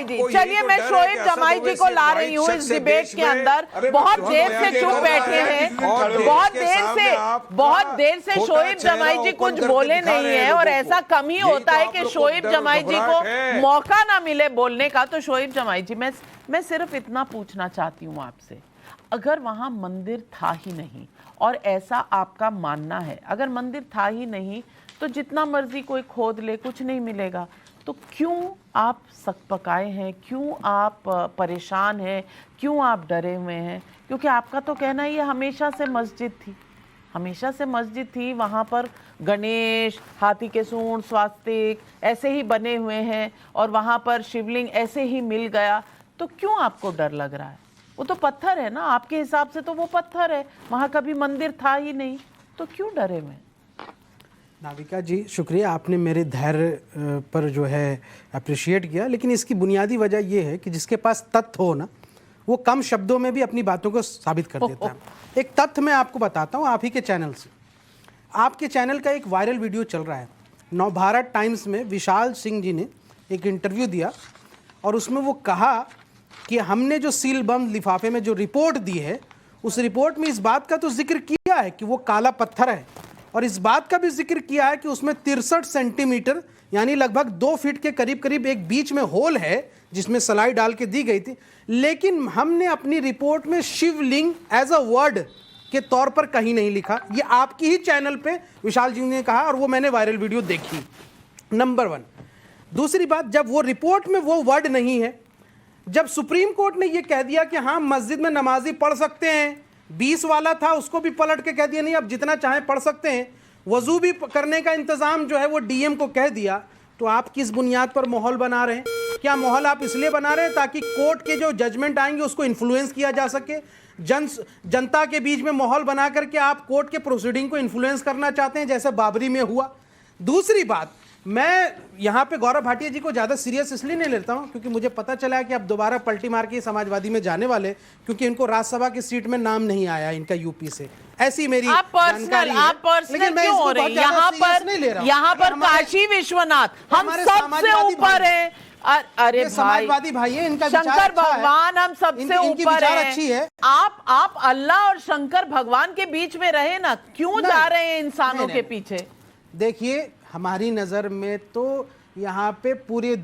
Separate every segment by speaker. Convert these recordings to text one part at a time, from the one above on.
Speaker 1: जी, चलिए मैं शोएब जमाई जी को ला रही हूँ इस डिबेट के अंदर। बहुत देर से चुप बैठे हैं, बहुत देर से शोएब जमाई जी कुछ बोले नहीं है, और ऐसा कम ही होता है कि शोएब जमाई जी को मौका ना मिले बोलने का। तो शोएब जमाई जी, मैं सिर्फ इतना पूछना चाहती हूँ आपसे, अगर वहां मंदिर था ही नहीं और ऐसा आपका मानना है, अगर मंदिर था ही नहीं तो जितना मर्जी कोई खोद ले कुछ नहीं मिलेगा, तो क्यों आप सकपकाए हैं, क्यों आप परेशान हैं, क्यों आप डरे हुए हैं? क्योंकि आपका तो कहना ये हमेशा से मस्जिद थी, हमेशा से मस्जिद थी, वहाँ पर गणेश, हाथी के सूंड, स्वास्तिक ऐसे ही बने हुए हैं, और वहाँ पर शिवलिंग ऐसे ही मिल गया, तो क्यों आपको डर लग रहा है? वो तो पत्थर है ना, आपके हिसाब से तो वो पत्थर है, वहाँ कभी मंदिर था ही नहीं, तो क्यों डरे हुए?
Speaker 2: नाविका जी शुक्रिया, आपने मेरे धैर्य पर जो है अप्रिशिएट किया, लेकिन इसकी बुनियादी वजह यह है कि जिसके पास तथ्य हो ना, वो कम शब्दों में भी अपनी बातों को साबित कर देता है। एक तथ्य मैं आपको बताता हूँ, आप ही के चैनल से, आपके चैनल का एक वायरल वीडियो चल रहा है। नवभारत टाइम्स में विशाल सिंह जी ने एक इंटरव्यू दिया, और उसमें वो कहा कि हमने जो सील बंद लिफाफे में जो रिपोर्ट दी है, उस रिपोर्ट में इस बात का तो जिक्र किया है कि वो काला पत्थर है, और इस बात का भी जिक्र किया है कि उसमें 63 सेंटीमीटर यानी लगभग 2 फीट के करीब करीब एक बीच में होल है जिसमें सलाई डाल के दी गई थी। लेकिन हमने अपनी रिपोर्ट में शिवलिंग एज अ वर्ड के तौर पर कहीं नहीं लिखा। ये आपकी ही चैनल पे विशाल जी ने कहा, और वो मैंने वायरल वीडियो देखी, नंबर 1। दूसरी बात, जब वो रिपोर्ट में वो वर्ड नहीं है, जब सुप्रीम कोर्ट ने ये कह दिया कि हाँ मस्जिद में नमाजी पढ़ सकते हैं, 20 वाला था उसको भी पलट के कह दिया नहीं अब जितना चाहें पढ़ सकते हैं, वजू भी करने का इंतजाम जो है वो डीएम को कह दिया, तो आप किस बुनियाद पर माहौल बना रहे हैं? क्या माहौल आप इसलिए बना रहे हैं ताकि कोर्ट के जो जजमेंट आएंगे उसको इन्फ्लुएंस किया जा सके? जनता के बीच में माहौल बना करके आप कोर्ट के प्रोसीडिंग को इन्फ्लुएंस करना चाहते हैं, जैसे बाबरी में हुआ। दूसरी बात, मैं यहाँ पे गौरव भाटिया जी को ज़्यादा सीरियस इसलिए नहीं लेता हूँ क्योंकि मुझे पता चला है कि अब दोबारा पलटी मार के समाजवादी में जाने वाले, क्योंकि इनको राज्यसभा की सीट में नाम नहीं आया इनका यूपी से, ऐसी मेरी जानकारी है।
Speaker 1: आप पर्सनल क्यों हो रहे हैं? यहाँ पर काशी विश्वनाथ हम सबसे ऊपर है। अरे
Speaker 2: समाजवादी भाई है, इनका
Speaker 1: शंकर भगवान हम सबसे ऊपर है।
Speaker 2: अच्छी है।
Speaker 1: आप अल्लाह और शंकर भगवान के बीच में रहे ना, क्यों जा रहे हैं इंसानों के पीछे?
Speaker 2: देखिए हमारी नज़र में तो यहाँ पे पूरी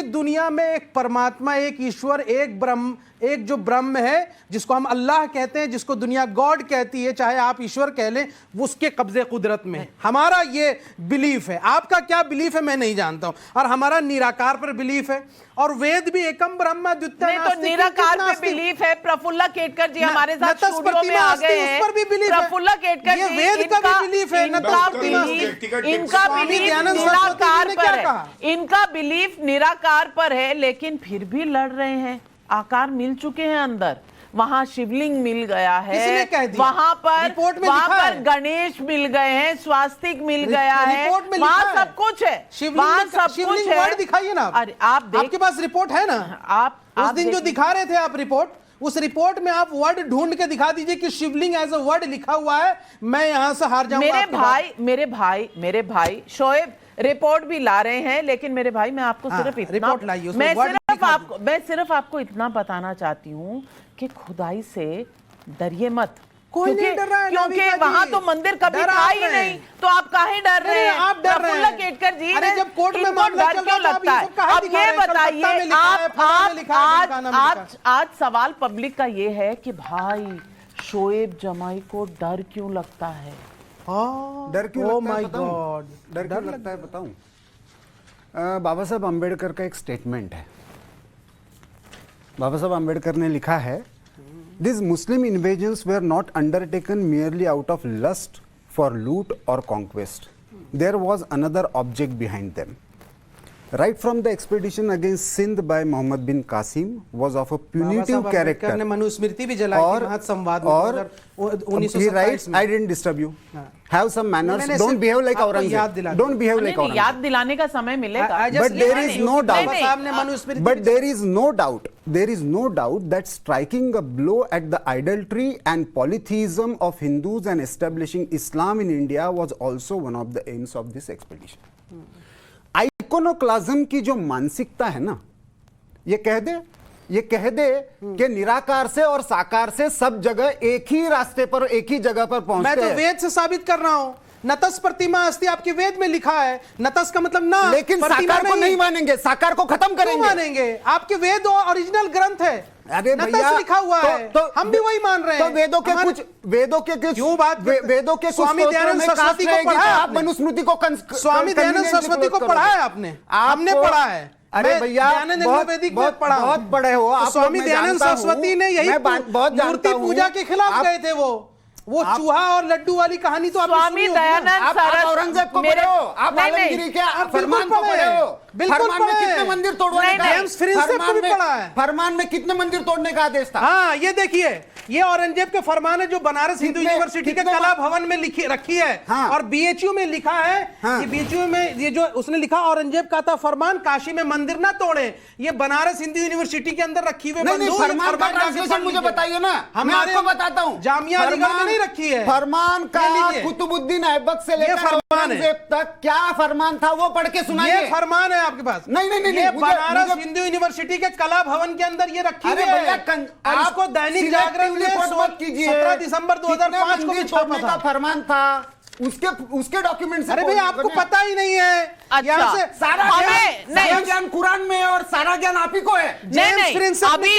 Speaker 2: दुनिया में एक परमात्मा, एक ईश्वर, एक ब्रह्म, एक जो ब्रह्म है जिसको हम अल्लाह कहते हैं, जिसको दुनिया गॉड कहती है, चाहे आप ईश्वर कह लें, वो उसके कब्जे कुदरत में है। हमारा ये बिलीफ है। आपका क्या बिलीफ है मैं नहीं जानता हूं, और हमारा निराकार पर बिलीफ है, और वेद भी एकम ब्रह्म द्वितीय
Speaker 1: तो निराकार पे बिलीफ है। प्रफुल्ला केटकर जी हमारे साथ स्टूडियो में आ गए हैं।
Speaker 2: उस पर भी बिलीफ है।
Speaker 1: प्रफुल्ला केटकर जी,
Speaker 2: वेद का भी बिलीफ है।
Speaker 1: इनका बिलीफ निराकार पर है, इनका बिलीफ निराकार पर है, लेकिन फिर भी लड़ रहे हैं। आकार मिल चुके हैं अंदर, वहां शिवलिंग मिल गया है, वहां पर गणेश मिल गए हैं, स्वास्तिक मिल गया है, वहां सब कुछ है, वहां सब कुछ है।
Speaker 2: दिखाइए ना।
Speaker 1: अरे
Speaker 2: आपके पास रिपोर्ट है ना? आप उस दिन जो दिखा रहे थे आप रिपोर्ट, उस रिपोर्ट में आप वर्ड ढूंढ के दिखा दीजिए कि शिवलिंग एज अ वर्ड लिखा हुआ है। मैं यहां से हार जाऊंगा।
Speaker 1: मेरे भाई शोएब रिपोर्ट भी ला रहे हैं, लेकिन मेरे भाई मैं आपको सिर्फ इतना, मैं सिर्फ आपको इतना बताना चाहती हूँ कि खुदाई से डरिए मत,
Speaker 2: कोई नहीं डर रहा है,
Speaker 1: क्योंकि वहां तो मंदिर कभी था ही नहीं, तो आप काहे डर रहे हैं?
Speaker 2: आप डर रहे हैं।
Speaker 1: केटकर जी,
Speaker 2: अरे जब कोर्ट में मामला
Speaker 1: डर क्यों लगता है? अब ये बताइए, आज सवाल पब्लिक का ये है कि भाई शोएब जमाई को डर क्यों लगता है?
Speaker 3: डर क्यों लगता है? डर क्यों लगता है बताऊं? बाबा साहब अम्बेडकर का एक स्टेटमेंट है। बाबा साहब अम्बेडकर ने लिखा है, These Muslim invasions were not undertaken merely out of lust for loot or conquest. There was another object behind them. Right from the expedition against Sindh by Muhammad bin Qasim was of a punitive character.
Speaker 2: ने मनुस्मृति भी जलाई थी महासंवाद में,
Speaker 3: और he writes, I didn't disturb you. Have some manners. Don't behave like Aurangzeb. Don't behave like Aurangzeb.
Speaker 1: याद दिलाने का समय मिलेगा।
Speaker 3: But there is no doubt. But there is no doubt. There is no doubt that striking a blow at the idolatry and polytheism of Hindus and establishing Islam in India was also one of the aims of this expedition. आइकोनोक्लाज्म की जो मानसिकता है ना, ये कह दे कि निराकार से और साकार से सब जगह एक ही रास्ते पर, एक ही जगह पर पहुंचते
Speaker 2: मैं तो
Speaker 3: हैं।
Speaker 2: वेद से साबित कर रहा हूं, नतस प्रतिमा अस्ति आपके वेद में लिखा है। नतस का मतलब ना,
Speaker 3: लेकिन
Speaker 2: प्रतिमा
Speaker 3: साकार को नहीं मानेंगे, साकार को खत्म
Speaker 2: क्यों
Speaker 3: करेंगे।
Speaker 2: मानेंगे? आपके वेद ओरिजिनल ग्रंथ है,
Speaker 3: अरे
Speaker 2: नतस
Speaker 3: भैया,
Speaker 2: लिखा हुआ है, हम भी वही मान रहे हैं।
Speaker 3: तो वेदों के कुछ क्यों बात, वेदों के
Speaker 2: स्वामी दयानंद सरस्वती को पढ़ा है
Speaker 3: आप मनुस्मृति को
Speaker 2: स्वामी दयानंद सरस्वती को पढ़ा है आपने? हमने पढ़ा है।
Speaker 3: अरे भैया,
Speaker 2: बहुत
Speaker 3: पढ़े हो आप।
Speaker 2: स्वामी दयानंद सरस्वती ने यही मूर्ति पूजा के खिलाफ गए थे। वो चूहा और लड्डू वाली कहानी तो
Speaker 1: स्वामी दयानंद सरस्वती
Speaker 3: औरंगजेब को पढ़े हो, आप आलमगीरी के फरमान को पढ़े हो। फरमान में कितने मंदिर तोड़वाने का, फरमान में कितने मंदिर तोड़ने का आदेश था?
Speaker 2: हाँ, ये देखिए, ये औरंगजेब के फरमान है जो बनारस हिंदू यूनिवर्सिटी के कला भवन में रखी है।
Speaker 3: हाँ।
Speaker 2: और बीएचयू में लिखा है।
Speaker 3: हाँ।
Speaker 2: ये बीएचयू में ये जो उसने लिखा, औरंगजेब का था फरमान, काशी में मंदिर ना तोड़े। ये बनारस हिंदू यूनिवर्सिटी के अंदर रखी हुई
Speaker 3: फरमान का ट्रांसलेशन मुझे बताइए ना, मैं आपको बताता हूँ।
Speaker 2: जामिया अलीगढ़ में नहीं रखी है
Speaker 3: फरमान का। कुतुबुद्दीन ऐबक से लेकर औरंगजेब तक क्या फरमान था वो पढ़ के सुनाइए।
Speaker 2: ये फरमान है आपके पास?
Speaker 3: नहीं,
Speaker 2: ये बनारस हिंदू यूनिवर्सिटी के कला भवन के अंदर ये रखी हुई है। आपको दैनिक जागरण में 17 दिसंबर 2005 को भी छापा था।
Speaker 3: फरमान था उसके डॉक्यूमेंट्स।
Speaker 2: अरे भैया, आपको पता ही नहीं है।
Speaker 1: अच्छा,
Speaker 2: से
Speaker 3: सारा ज्ञान कुरान में और सारा ज्ञान आप ही को है।
Speaker 1: अभी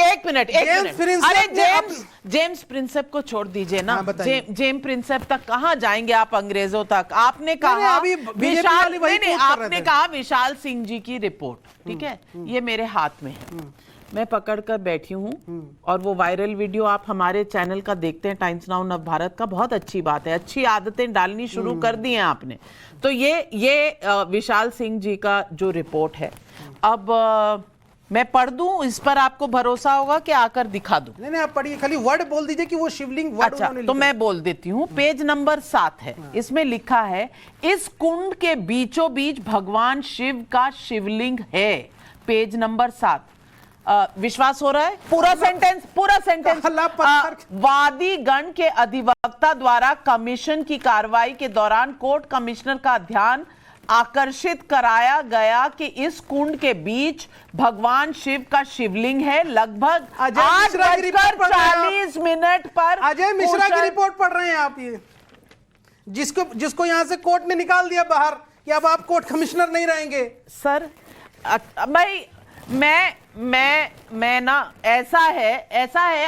Speaker 1: एक मिनट। अरे जेम्स प्रिंसेप को छोड़ दीजिए ना। जेम्स प्रिंसेप तक कहां जाएंगे आप, अंग्रेजों तक? आपने कहा आपने कहा विशाल सिंह जी की रिपोर्ट, ठीक है, ये मेरे हाथ में है, मैं पकड़कर बैठी हूँ। और वो वायरल वीडियो आप हमारे चैनल का देखते हैं, टाइम्स नाउ नवभारत का, बहुत अच्छी बात है, अच्छी आदतें डालनी शुरू कर दी हैं आपने। तो ये विशाल सिंह जी का जो रिपोर्ट है, अब मैं पढ़ दूं, इस पर आपको भरोसा होगा कि आकर दिखा दूं?
Speaker 2: नहीं, आप पढ़िए, खाली वर्ड बोल दीजिए कि वो शिवलिंग वर्ड।
Speaker 1: अच्छा, तो मैं बोल देती हूँ। पेज नंबर 7 है, इसमें लिखा है, इस कुंड के बीचों बीच भगवान शिव का शिवलिंग है। Page number 7। विश्वास हो रहा है? पूरा सेंटेंस। वादी गण के अधिवक्ता द्वारा कमीशन की कार्रवाई के दौरान कोर्ट कमिश्नर का ध्यान आकर्षित कराया गया कि इस कुंड के बीच भगवान शिव का शिवलिंग है। लगभग 8:40 पर
Speaker 2: अजय मिश्रा की रिपोर्ट पढ़ रहे हैं आप। ये जिसको यहां से कोर्ट ने निकाल दिया बाहर कि अब आप कोर्ट कमिश्नर नहीं रहेंगे।
Speaker 1: सर भाई, मैं ना, ऐसा है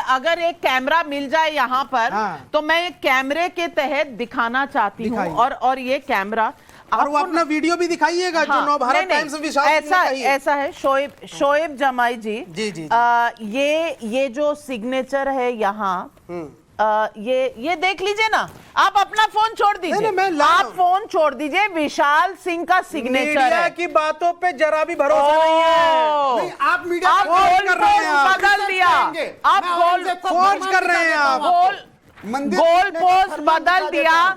Speaker 1: अगर एक कैमरा मिल जाए यहाँ पर,
Speaker 2: हाँ।
Speaker 1: तो मैं कैमरे के तहत दिखाना चाहती हूँ। और ये कैमरा,
Speaker 2: और वो अपना वीडियो भी दिखाइएगा। हाँ, जो नवभारत टाइम्स विशाल
Speaker 1: ऐसा है शोएब जमाई जी। ये जो सिग्नेचर है यहाँ, ये देख लीजिए ना। आप अपना फोन छोड़ दीजिए, आप फोन छोड़ दीजिए। विशाल सिंह का सिग्नेचर है।
Speaker 2: की बातों पे जरा भी भरोसा नहीं है।
Speaker 3: आप मीडिया
Speaker 1: बदल दिया, आप
Speaker 2: फोर्ज कर रहे हैं, आप
Speaker 1: गोल पोस्ट बदल दिया।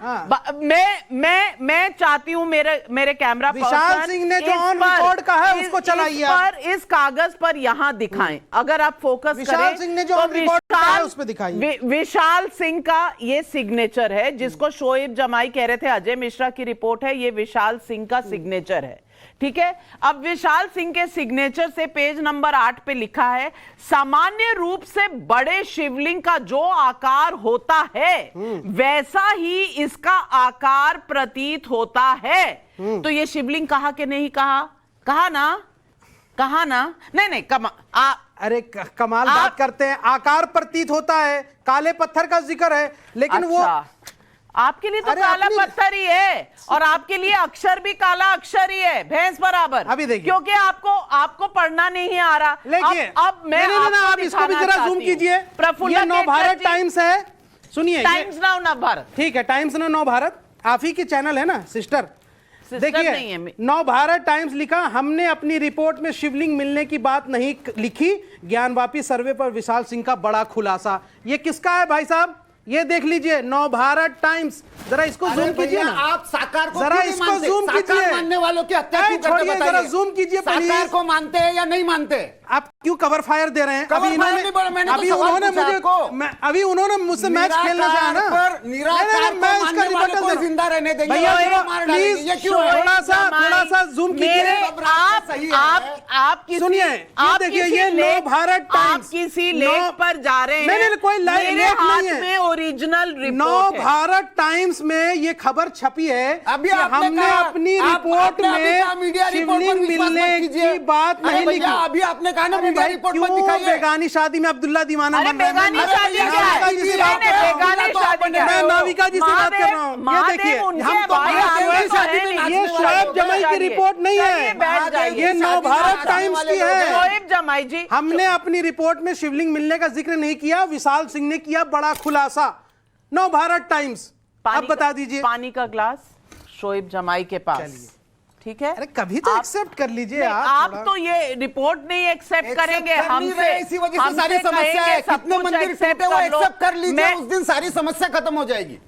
Speaker 1: मैं चाहती हूँ मेरे कैमरा
Speaker 2: विशाल सिंह ने जो ऑन रिकॉर्ड कहा है उसको चलाइए।
Speaker 1: इस कागज पर यहाँ दिखाएं। अगर आप फोकस करें,
Speaker 2: विशाल सिंह ने जो ऑन रिकॉर्ड कहा है उस पे दिखाइए।
Speaker 1: विशाल सिंह का ये सिग्नेचर है, जिसको शोएब जमाई कह रहे थे अजय मिश्रा की रिपोर्ट है, ये विशाल सिंह का सिग्नेचर है, ठीक है। अब विशाल सिंह के सिग्नेचर से पेज नंबर 8 पे लिखा है, सामान्य रूप से बड़े शिवलिंग का जो आकार होता है वैसा ही इसका आकार प्रतीत होता है। तो ये शिवलिंग कहा कि नहीं कहा ना? नहीं
Speaker 2: अरे कमाल बात करते हैं। आकार प्रतीत होता है, काले पत्थर का जिक्र है, लेकिन वो
Speaker 1: आपके लिए तो काला पत्थर ही है, और आपके लिए अक्षर भी काला अक्षर ही है, भैंस बराबर।
Speaker 2: अभी देखिए,
Speaker 1: क्योंकि आपको पढ़ना नहीं आ रहा। अब मैं
Speaker 2: आप इसको भी जरा जूम कीजिए। ये नवभारत टाइम्स है, सुनिए,
Speaker 1: टाइम्स नाउ नवभारत,
Speaker 2: ठीक है, टाइम्स नाउ नवभारत आप ही की चैनल है ना, सिस्टर। देखिए, नवभारत टाइम्स लिखा, हमने अपनी रिपोर्ट में शिवलिंग मिलने की बात नहीं लिखी, ज्ञानवापी सर्वे पर विशाल सिंह का बड़ा खुलासा। ये किसका है भाई साहब? ये देख लीजिए नवभारत टाइम्स, जरा इसको
Speaker 4: अरे
Speaker 2: जूम कीजिए
Speaker 4: भैया,
Speaker 2: ना
Speaker 4: आप साकार को
Speaker 2: जरा
Speaker 4: क्यों नहीं
Speaker 2: इसको
Speaker 4: मानते?
Speaker 2: जूम
Speaker 4: साकार
Speaker 2: कीजिए।
Speaker 4: मानने वालों की हत्या
Speaker 2: नहीं,
Speaker 4: क्यों करते
Speaker 2: छोड़िए,
Speaker 4: बताइए?
Speaker 2: जरा जूम कीजिए
Speaker 4: साकार
Speaker 2: प्लीज।
Speaker 4: को मानते हैं या नहीं मानते?
Speaker 2: आप क्यों कवर फायर दे रहे हैं?
Speaker 4: कवर
Speaker 2: अभी
Speaker 4: फायर नहीं बोला, मैंने तो
Speaker 2: अभी
Speaker 4: सवाल
Speaker 2: उन्होंने
Speaker 4: पूछा
Speaker 2: मुझे
Speaker 4: आपको।
Speaker 2: अभी उन्होंने मुझसे मैच खेलने से आया ना।
Speaker 4: निराकार को
Speaker 2: मैं इसका
Speaker 4: मानने वालों
Speaker 2: रिबटल
Speaker 4: को
Speaker 2: दे रहा हूं।
Speaker 4: जिंदा रहने देंगे,
Speaker 2: भैया
Speaker 4: और
Speaker 2: जरा
Speaker 4: मार डालेंगे।
Speaker 2: प्लीज
Speaker 4: ये क्यों है?
Speaker 2: थोड़ा सा जूम कीजिए।
Speaker 1: आप किसी
Speaker 2: सुनिए, ये
Speaker 1: आप
Speaker 2: देखिए,
Speaker 1: किसी
Speaker 2: ये
Speaker 1: लेख-
Speaker 2: नवभारत
Speaker 1: आप
Speaker 2: टाइम्स
Speaker 1: किसी लेख पर जा रहे हैं।
Speaker 2: नहीं, कोई
Speaker 1: मेरे
Speaker 2: लेख
Speaker 1: हाथ
Speaker 2: नहीं है।
Speaker 1: में ओरिजिनल रिपोर्ट है।
Speaker 2: नवभारत टाइम्स में ये खबर छपी है
Speaker 4: अभी
Speaker 2: कि
Speaker 4: आपने
Speaker 2: हमने
Speaker 4: कहा,
Speaker 2: अपनी
Speaker 4: आप-
Speaker 2: रिपोर्ट
Speaker 4: आपने अभी
Speaker 2: में
Speaker 4: कहा मीडिया रिपोर्ट पर
Speaker 2: शिवलिंग
Speaker 4: विश्वास मत
Speaker 2: मिलने
Speaker 4: कीजिए।
Speaker 2: की बात
Speaker 4: अरे
Speaker 2: नहीं
Speaker 4: भैया,
Speaker 2: लिखी।
Speaker 4: अभी आपने कहा ना
Speaker 2: अरे
Speaker 4: मीडिया
Speaker 2: भाई,
Speaker 4: रिपोर्ट मत
Speaker 2: क्यों
Speaker 4: दिखाइए।
Speaker 2: बेगानी शादी में अब्दुल्ला दीवाना
Speaker 1: अरे
Speaker 2: बन रहे हैं?
Speaker 1: बेगानी
Speaker 2: मैं
Speaker 1: शादी
Speaker 2: नाविका
Speaker 1: क्या है?
Speaker 2: जी से
Speaker 1: नहीं,
Speaker 2: बात
Speaker 1: नहीं,
Speaker 2: कर रहा हूं।
Speaker 1: बेगानी शादी क्या
Speaker 2: मैं
Speaker 1: है?
Speaker 2: नाविका जी से बात कर रहा हूँ। ये देखिए, हम तो
Speaker 1: भाई
Speaker 4: महादेव
Speaker 1: आपके
Speaker 4: की
Speaker 1: तो
Speaker 4: शादी
Speaker 1: है
Speaker 4: में
Speaker 1: नहीं।
Speaker 4: नाचने
Speaker 2: ये
Speaker 4: वाले
Speaker 2: शोएब
Speaker 4: लोग
Speaker 2: जमाई की
Speaker 1: चलिए,
Speaker 2: रिपोर्ट नहीं
Speaker 1: चलिए,
Speaker 2: है,
Speaker 1: बैठ जाइए।
Speaker 2: ये नवभारत टाइम्स की है।
Speaker 1: शोएब जमाई जी,
Speaker 2: हमने अपनी रिपोर्ट में शिवलिंग मिलने का जिक्र नहीं किया, विशाल सिंह ने किया बड़ा खुलासा। नवभारत टाइम्स, अब बता दीजिए।
Speaker 1: पानी का ग्लास शोएब जमाई के पास, ठीक है?
Speaker 2: अरे कभी तो एक्सेप्ट कर लीजिए
Speaker 1: नहीं, आप
Speaker 2: थोड़ा।
Speaker 1: तो ये रिपोर्ट नहीं एक्सेप्ट करेंगे
Speaker 4: कर नहीं
Speaker 1: हमसे।
Speaker 4: रहे, इसी वजह से सारी समस्या है। कितने मंदिर टूटे वो एक्सेप्ट कर लीजिए, उस दिन सारी समस्या खत्म हो जाएगी।